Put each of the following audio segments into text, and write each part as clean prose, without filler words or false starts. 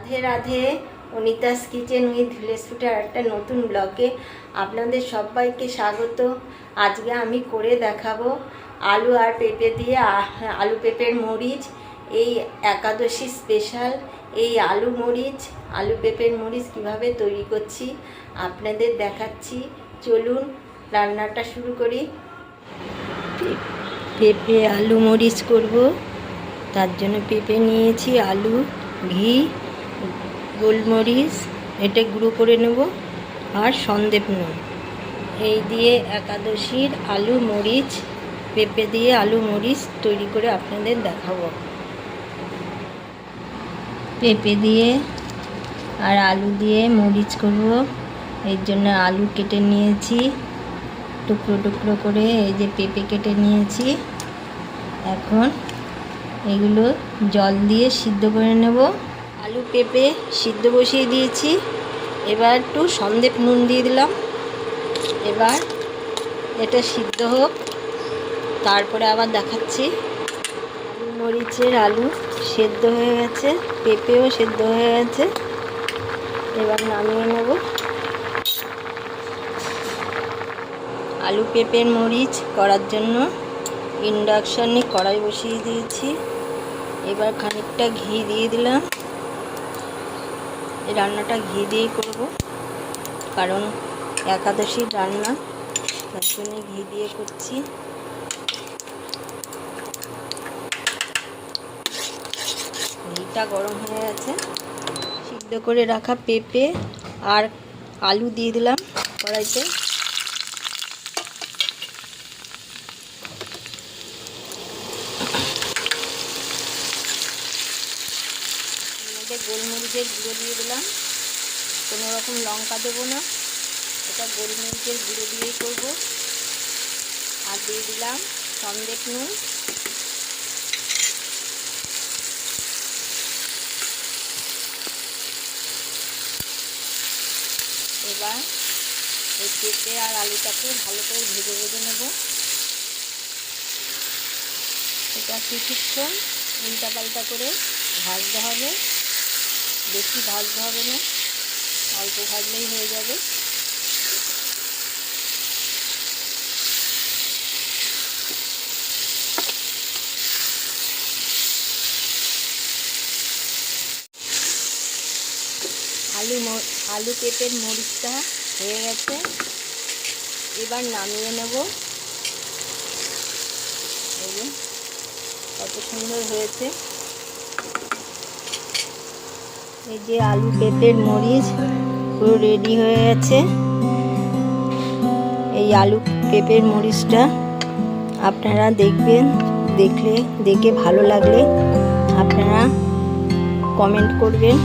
Radhe Radhe. Anita's kitchen with village ফুডের একটা নতুন ব্লগে আপনাদের সবাইকে স্বাগত। আজকে আমি করে দেখাবো আলু আর পেঁপে দিয়ে আলু পেঁপের মরিচ। এই একাদশী স্পেশাল এই আলু পেঁপের মরিচ কিভাবে তৈরি করছি আপনাদের দেখাচ্ছি। চলুন রান্নাটা শুরু করি। পেঁপে আলু মরিচ করব, তার জন্য পেঁপে নিয়েছি, আলু, ঘি, গোলমরিচ এটা গুঁড়ো করে নেব, আর সন্দেশ নুন। এই দিয়ে একাদশীর আলু মরিচ, পেঁপে দিয়ে আলু মরিচ তৈরি করে আপনাদের দেখাবো। পেঁপে দিয়ে আর আলু দিয়ে মরিচ করব। এর জন্য আলু কেটে নিয়েছি টুকরো টুকরো করে, এই যে পেঁপে কেটে নিয়েছি। এখন এগুলো জল দিয়ে সিদ্ধ করে নেব। আলু পেঁপে সিদ্ধ বসিয়ে দিয়েছি, এবার একটু সন্দেশ নুন দিয়ে দিলাম। এবার এটা সিদ্ধ হোক, তারপরে আবার দেখাচ্ছি। আলু মরিচের আলু সেদ্ধ হয়ে গেছে, পেঁপেও সেদ্ধ হয়ে গেছে, এবার নামিয়ে নেব। আলু পেঁপের মরিচ করার জন্য ইন্ডাকশানে কড়াই বসিয়ে দিয়েছি। এবার খানিকটা ঘি দিয়ে দিলাম। এই রান্নাটা ঘি দিয়েই করব, কারণ একাদশীর রান্না, তার জন্য ঘি দিয়ে করছি। ঘিটা গরম হয়ে গেছে। সিদ্ধ করে রাখা পেঁপে আর আলু দিয়ে দিলাম কড়াইতে। গোলমরিচের গুঁড়ো দিয়ে দিলাম, কোনো রকম লঙ্কা দেবো না, এটা গোলমরিচের গুঁড়ো দিয়েই করব। আর দিয়ে দিলাম সন্দেশ নুন। এবার এই পেঁপে আর আলুটাকে ভালো করে ভেজে নেব। এটা কিছুক্ষণ উল্টা পাল্টা করে ভাজতে হবে, বেশি ভাজতে হবে না, অল্প ভাজলেই হয়ে যাবে। আলু পেঁপের মরিচটা হয়ে গেছে, এবার নামিয়ে নেব। এই যে কত সুন্দর হয়েছে। এই যে আলু পেঁপের মরিচ পুরো রেডি হয়ে গেছে। এই আলু পেঁপের মরিচটা আপনারা দেখবেন, দেখে ভালো লাগলে আপনারা কমেন্ট করবেন,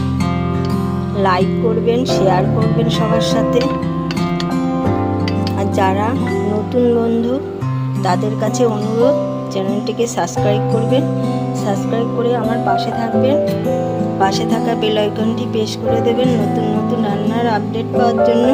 লাইক করবেন, শেয়ার করবেন সবার সাথে। আর যারা নতুন বন্ধু তাদের কাছে অনুরোধ, চ্যানেলটিকে সাবস্ক্রাইব করবেন। সাবস্ক্রাইব করে আমার পাশে থাকবেন, পাশে থাকা বেল আইকনটি প্রেস করে দেবেন নতুন নতুন রান্নার আপডেট পাওয়ার জন্য।